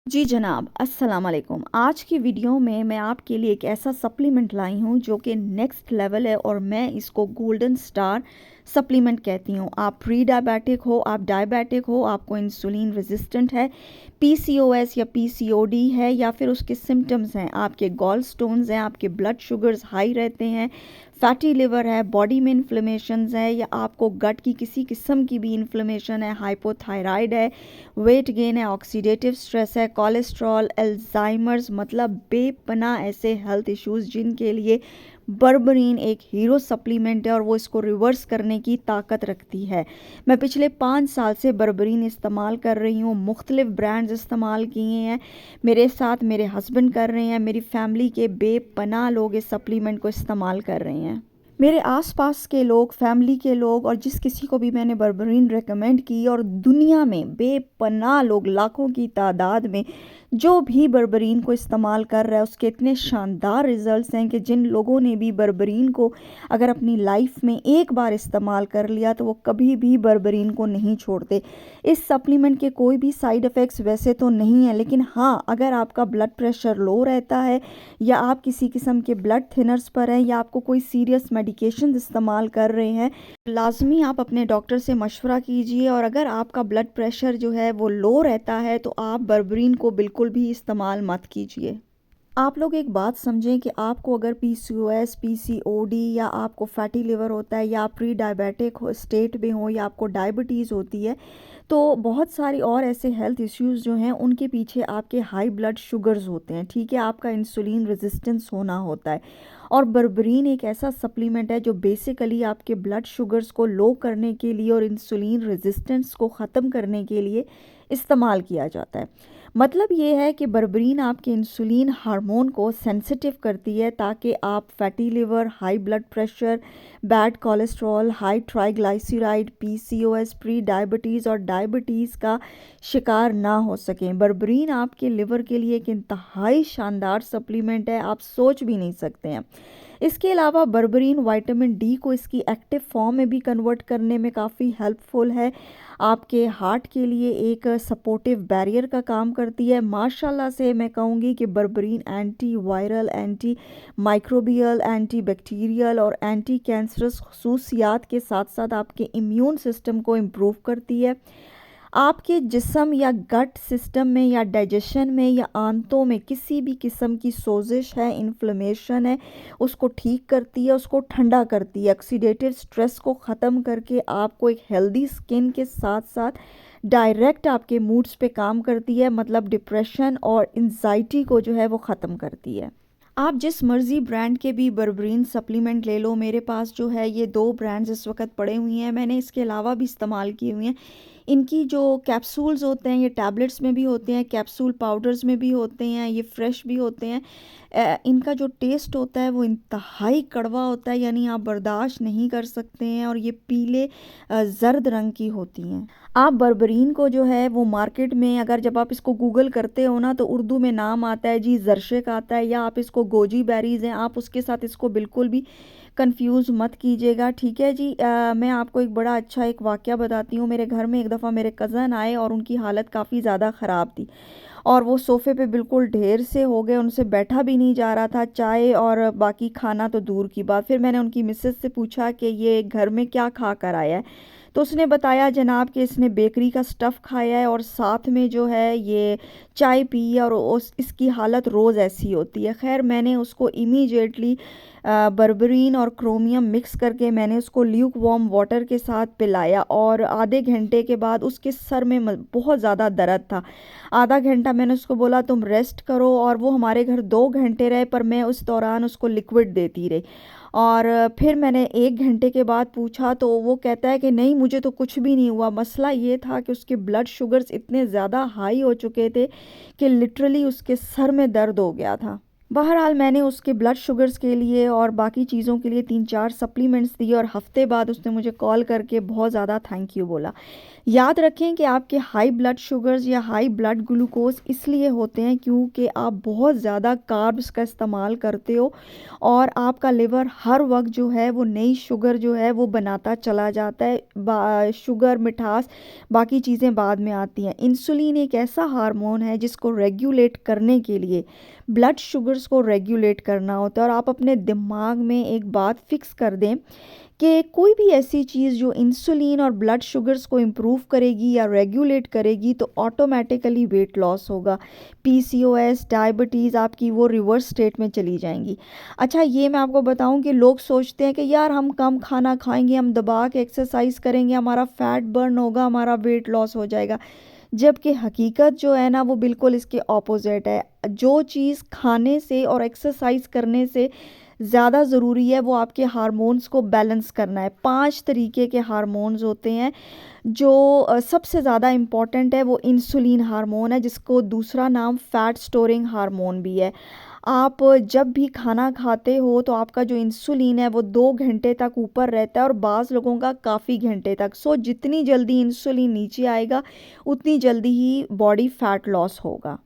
जी जनाब, अस्सलाम वालेकुम। आज की वीडियो में मैं आपके लिए एक ऐसा सप्लीमेंट लाई हूँ जो कि नेक्स्ट लेवल है और मैं इसको गोल्डन स्टार सप्लीमेंट कहती हूँ। आप प्री डायबिटिक हो, आप डायबिटिक हो, आपको इंसुलिन रेजिस्टेंट है, पीसीओएस या पीसीओडी है या फिर उसके सिम्टम्स हैं, आपके गॉल स्टोन्स हैं, आपके ब्लड शुगर्स हाई रहते हैं, फैटी लिवर है, बॉडी में इन्फ्लेमेशंस है या आपको गट की किसी किस्म की भी इन्फ्लेमेशन है, हाइपोथायराइड है, वेट गेन है, ऑक्सीडेटिव स्ट्रेस है, कोलेस्ट्रॉल, अल्जाइमर्स, मतलब बेपनाह ऐसे हेल्थ इश्यूज़ जिनके लिए बर्बरीन एक हीरो सप्लीमेंट है और वो इसको रिवर्स करने की ताकत रखती है। मैं पिछले 5 साल से बर्बरीन इस्तेमाल कर रही हूँ, मुख्तलिफ ब्रांड्स इस्तेमाल किए हैं, मेरे साथ मेरे हस्बैंड कर रहे हैं, मेरी फैमिली के बेपनाह लोग इस सप्लीमेंट को इस्तेमाल कर रहे हैं। मेरे आसपास के लोग, फैमिली के लोग और जिस किसी को भी मैंने बर्बरीन रेकमेंड की और दुनिया में बेपनाह लोग, लाखों की तादाद में जो भी बर्बरीन को इस्तेमाल कर रहा है उसके इतने शानदार रिज़ल्ट्स हैं कि जिन लोगों ने भी बर्बरीन को अगर अपनी लाइफ में एक बार इस्तेमाल कर लिया तो वो कभी भी बर्बरीन को नहीं छोड़ते। इस सप्लीमेंट के कोई भी साइड इफ़ेक्ट्स वैसे तो नहीं है, लेकिन हाँ, अगर आपका ब्लड प्रेशर लो रहता है या आप किसी किस्म के ब्लड थिनर्स पर हैं या आपको कोई सीरियस मेडिकेशन इस्तेमाल कर रहे हैं, लाजमी आप अपने डॉक्टर से मशवरा कीजिए। और अगर आपका ब्लड प्रेशर जो है वो लो रहता है तो आप बर्बरीन को बिल्कुल भी इस्तेमाल मत कीजिए। आप लोग एक बात समझें कि आपको अगर पीसीओएस, पीसीओडी या आपको फैटी लिवर होता है या आप प्री डायबिटिक हो स्टेट में हो या आपको डायबिटीज़ होती है, तो बहुत सारी और ऐसे हेल्थ इश्यूज़ जो हैं उनके पीछे आपके हाई ब्लड शुगर्स होते हैं, ठीक है, आपका इंसुलिन रेजिस्टेंस होना होता है। और बर्बरीन एक ऐसा सप्लीमेंट है जो बेसिकली आपके ब्लड शुगर्स को लो करने के लिए और इंसुलिन रेजिस्टेंस को ख़त्म करने के लिए इस्तेमाल किया जाता है। मतलब ये है कि बर्बरीन आपके इंसुलिन हार्मोन को सेंसिटिव करती है ताकि आप fatty liver, high blood pressure, bad cholesterol, high triglyceride, PCOS, pre diabetes और डायबिटीज़ का शिकार ना हो सकें। बर्बरीन आपके लिवर के लिए एक इंतहाई शानदार सप्लीमेंट है, आप सोच भी नहीं सकते हैं। इसके अलावा बर्बरीन विटामिन डी को इसकी एक्टिव फॉर्म में भी कन्वर्ट करने में काफ़ी हेल्पफुल है, आपके हार्ट के लिए एक सपोर्टिव बैरियर का काम करती है। माशाल्लाह से मैं कहूँगी कि berberine anti viral, anti microbial, anti bacterial और एंटी कैंसरस खसूसियात के साथ साथ आपके इम्यून सिस्टम को इम्प्रूव करती है। आपके जिस्म या गट सिस्टम में या डाइजेशन में या आंतों में किसी भी किस्म की सोजिश है, इन्फ्लेमेशन है, उसको ठीक करती है, उसको ठंडा करती है, ऑक्सीडेटिव स्ट्रेस को ख़त्म करके आपको एक हेल्दी स्किन के साथ साथ डायरेक्ट आपके मूड्स पे काम करती है, मतलब डिप्रेशन और एंजाइटी को जो है वो ख़त्म करती है। आप जिस मर्ज़ी ब्रांड के भी बर्बरीन सप्लीमेंट ले लो, मेरे पास जो है ये 2 ब्रांड्स इस वक्त पड़े हुए हैं, मैंने इसके अलावा भी इस्तेमाल किए हुए हैं। इनकी जो कैप्सूल्स होते हैं ये टैबलेट्स में भी होते हैं, कैप्सूल पाउडर्स में भी होते हैं, ये फ्रेश भी होते हैं। इनका जो टेस्ट होता है वो इंतहाई कड़वा होता है, यानी आप बर्दाश्त नहीं कर सकते हैं, और ये पीले ज़र्द रंग की होती हैं। आप बर्बरीन को जो है वो मार्केट में अगर जब आप इसको गूगल करते हो ना तो उर्दू में नाम आता है जी जर्शेक आता है, या आप इसको गोजी बेरीज़ हैं, आप उसके साथ इसको बिल्कुल भी कंफ्यूज मत कीजिएगा, ठीक है जी। मैं आपको एक बड़ा अच्छा एक वाक़या बताती हूँ। मेरे घर में एक दफ़ा मेरे कज़न आए और उनकी हालत काफ़ी ज़्यादा ख़राब थी और वो सोफ़े पे बिल्कुल ढेर से हो गए, उनसे बैठा भी नहीं जा रहा था, चाय और बाकी खाना तो दूर की बात। फिर मैंने उनकी मिसेस से पूछा कि ये घर में क्या खा कर आया है, तो उसने बताया जनाब कि इसने बेकरी का स्टफ़ खाया है और साथ में जो है ये चाय पी है और इसकी हालत रोज़ ऐसी होती है। खैर मैंने उसको इमीडिएटली बर्बरीन और क्रोमियम मिक्स करके मैंने उसको ल्यूक वार्म वाटर के साथ पिलाया और आधे घंटे के बाद उसके सर में बहुत ज़्यादा दर्द था। आधा घंटा मैंने उसको बोला तुम रेस्ट करो, और वो हमारे घर 2 घंटे रहे, पर मैं उस दौरान उसको लिक्विड देती रही। और फिर मैंने 1 घंटे के बाद पूछा तो वो कहता है कि नहीं मुझे तो कुछ भी नहीं हुआ। मसला ये था कि उसके ब्लड शुगर्स इतने ज़्यादा हाई हो चुके थे कि लिटरली उसके सर में दर्द हो गया था। बहरहाल मैंने उसके ब्लड शुगर्स के लिए और बाकी चीज़ों के लिए 3-4 सप्लीमेंट्स दिए और हफ्ते बाद उसने मुझे कॉल करके बहुत ज़्यादा थैंक यू बोला। याद रखें कि आपके हाई ब्लड शुगर्स या हाई ब्लड ग्लूकोज इसलिए होते हैं क्योंकि आप बहुत ज़्यादा कार्ब्स का इस्तेमाल करते हो और आपका लिवर हर वक्त जो है वो नई शुगर जो है वो बनाता चला जाता है। शुगर, मिठास, बाकी चीज़ें बाद में आती हैं। इंसुलिन एक ऐसा हार्मोन है जिसको रेगुलेट करने के लिए ब्लड शुगर्स को रेगुलेट करना होता है। और आप अपने दिमाग में एक बात फिक्स कर दें कि कोई भी ऐसी चीज़ जो इंसुलिन और ब्लड शुगर्स को इम्प्रूव करेगी या रेगुलेट करेगी तो ऑटोमेटिकली वेट लॉस होगा। पीसीओएस, डायबिटीज़ आपकी वो रिवर्स स्टेट में चली जाएंगी। अच्छा, ये मैं आपको बताऊं कि लोग सोचते हैं कि यार हम कम खाना खाएंगे, हम दबा के एक्सरसाइज करेंगे, हमारा फैट बर्न होगा, हमारा वेट लॉस हो जाएगा। जबकि हकीकत जो है ना वो बिल्कुल इसके ऑपोजिट है। जो चीज़ खाने से और एक्सरसाइज करने से ज़्यादा ज़रूरी है वो आपके हार्मोन्स को बैलेंस करना है। 5 तरीके के हार्मोन्स होते हैं। जो सबसे ज़्यादा इम्पॉर्टेंट है वो इंसुलिन हार्मोन है, जिसको दूसरा नाम फैट स्टोरिंग हार्मोन भी है। आप जब भी खाना खाते हो तो आपका जो इंसुलिन है वो 2 घंटे तक ऊपर रहता है और बाज़ लोगों का काफ़ी घंटे तक। सो जितनी जल्दी इंसुलिन नीचे आएगा उतनी जल्दी ही बॉडी फैट लॉस होगा।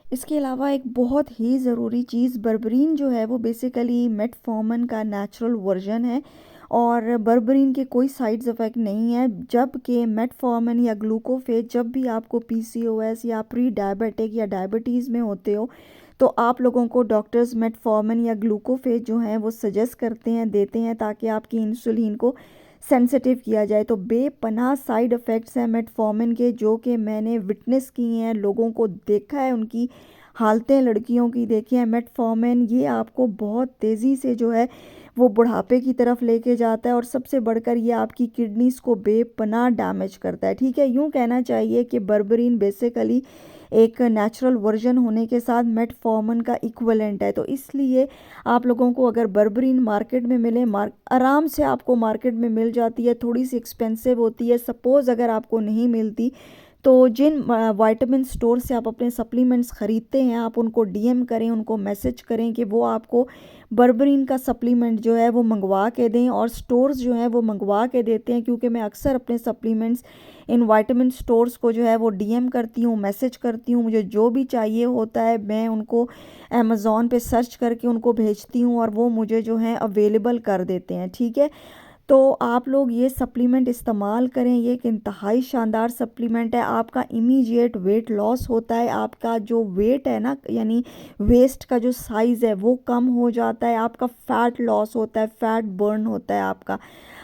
इसके अलावा एक बहुत ही ज़रूरी चीज़, बर्बरीन जो है वो बेसिकली मेटफॉर्मिन का नेचुरल वर्जन है और बर्बरीन के कोई साइड्स इफ़ेक्ट नहीं है। जबकि मेटफॉर्मिन या ग्लूकोफेज जब भी आपको पीसीओएस या प्री डायबिटिक या डायबिटीज़ में होते हो तो आप लोगों को डॉक्टर्स मेटफॉर्मिन या ग्लूकोफेज जो हैं वो सजेस्ट करते हैं, देते हैं, ताकि आपकी इंसुलिन को सेंसिटिव किया जाए। तो बेपनाह साइड इफ़ेक्ट्स हैं मेटफॉर्मिन के, जो कि मैंने विटनेस किए हैं, लोगों को देखा है, उनकी हालतें लड़कियों की देखी हैं। मेटफॉर्मिन ये आपको बहुत तेज़ी से जो है वो बुढ़ापे की तरफ लेके जाता है और सबसे बढ़कर ये आपकी किडनीज़ को बेपनाह डैमेज करता है। ठीक है, यूँ कहना चाहिए कि बर्बरीन बेसिकली एक नेचुरल वर्जन होने के साथ मेटफॉर्मिन का इक्विवेलेंट है। तो इसलिए आप लोगों को अगर बर्बरीन मार्केट में मिले, आराम से आपको मार्केट में मिल जाती है, थोड़ी सी एक्सपेंसिव होती है। सपोज़ अगर आपको नहीं मिलती तो जिन विटामिन स्टोर से आप अपने सप्लीमेंट्स ख़रीदते हैं आप उनको डीएम करें, उनको मैसेज करें कि वो आपको बर्बरीन का सप्लीमेंट जो है वो मंगवा के दें। और स्टोर्स जो हैं वो मंगवा के देते हैं, क्योंकि मैं अक्सर अपने सप्लीमेंट्स इन विटामिन स्टोर्स को जो है वो डीएम करती हूँ, मैसेज करती हूँ। मुझे जो भी चाहिए होता है मैं उनको अमेज़ॉन पे सर्च करके उनको भेजती हूँ और वो मुझे जो है अवेलेबल कर देते हैं। ठीक है, तो आप लोग ये सप्लीमेंट इस्तेमाल करें। ये एक इंतहाई शानदार सप्लीमेंट है। आपका इमीडिएट वेट लॉस होता है, आपका जो वेट है ना, यानी वेस्ट का जो साइज़ है वो कम हो जाता है, आपका फ़ैट लॉस होता है, फ़ैट बर्न होता है आपका।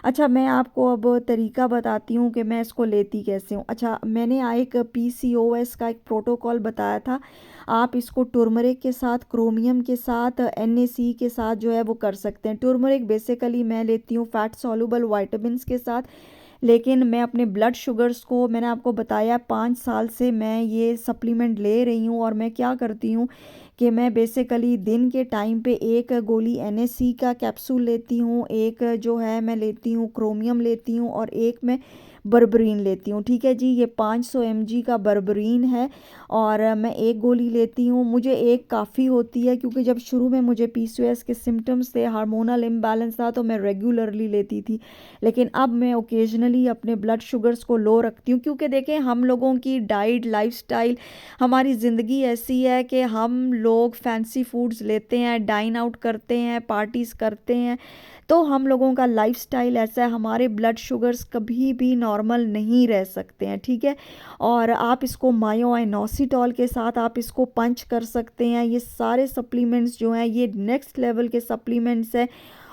अच्छा, मैं आपको अब तरीका बताती हूँ कि मैं इसको लेती कैसे हूँ। अच्छा, मैंने एक पीसीओएस का एक प्रोटोकॉल बताया था। आप इसको टर्मरिक के साथ, क्रोमियम के साथ, एनएसी के साथ जो है वो कर सकते हैं। टर्मरिक बेसिकली मैं लेती हूँ फैट सॉल्युबल विटामिन्स के साथ, लेकिन मैं अपने ब्लड शुगर्स को, मैंने आपको बताया 5 साल से मैं ये सप्लीमेंट ले रही हूँ। और मैं क्या करती हूँ कि मैं बेसिकली दिन के टाइम पे एक गोली एनएससी का कैप्सूल लेती हूँ, एक जो है मैं लेती हूँ क्रोमियम लेती हूँ और एक मैं बर्बरीन लेती हूँ। ठीक है जी, ये 500 mg का बर्बरीन है और मैं एक गोली लेती हूँ। मुझे एक काफ़ी होती है, क्योंकि जब शुरू में मुझे पीसीओएस के सिम्टम्स थे, हार्मोनल इम्बैलेंस था, तो मैं रेगुलरली लेती थी। लेकिन अब मैं ओकेजनली अपने ब्लड शुगर्स को लो रखती हूँ, क्योंकि देखें हम लोगों की डाइट, लाइफस्टाइल, हमारी ज़िंदगी ऐसी है कि हम लोग फैंसी फूड्स लेते हैं, डाइन आउट करते हैं, पार्टीज़ करते हैं। तो हम लोगों का लाइफस्टाइल ऐसा है, हमारे ब्लड शुगर्स कभी भी नॉर्मल नहीं रह सकते हैं। ठीक है, और आप इसको मायोइनोसिटॉल के साथ आप इसको पंच कर सकते हैं। ये सारे सप्लीमेंट्स जो हैं ये नेक्स्ट लेवल के सप्लीमेंट्स हैं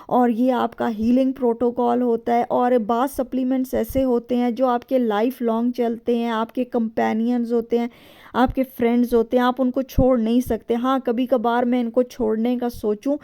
और ये आपका हीलिंग प्रोटोकॉल होता है। और बाज़ सप्लीमेंट्स ऐसे होते हैं जो आपके लाइफ लॉन्ग चलते हैं, आपके कंपेनियंस होते हैं, आपके फ्रेंड्स होते हैं, आप उनको छोड़ नहीं सकते। हाँ, कभी कभार मैं इनको छोड़ने का सोचूं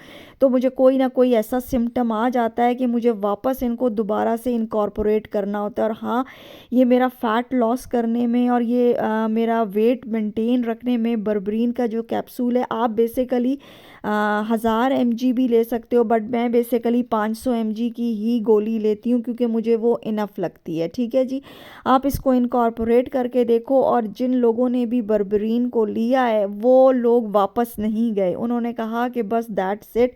तो मुझे कोई ना कोई ऐसा सिम्टम आ जाता है कि मुझे वापस इनको दोबारा से इनकॉर्पोरेट करना होता है। और हाँ, ये मेरा फ़ैट लॉस करने में और ये मेरा वेट मेंटेन रखने में बर्बरीन का जो कैप्सूल है, आप बेसिकली 1000 mg भी ले सकते हो, बट मैं बेसिकली 500 mg की ही गोली लेती हूँ, क्योंकि मुझे वो इनफ लगती है। ठीक है जी, आप इसको इनकॉर्पोरेट करके देखो। और जिन लोगों ने भी बर्बरीन को लिया है वो लोग वापस नहीं गए, उन्होंने कहा कि बस दैट्स इट,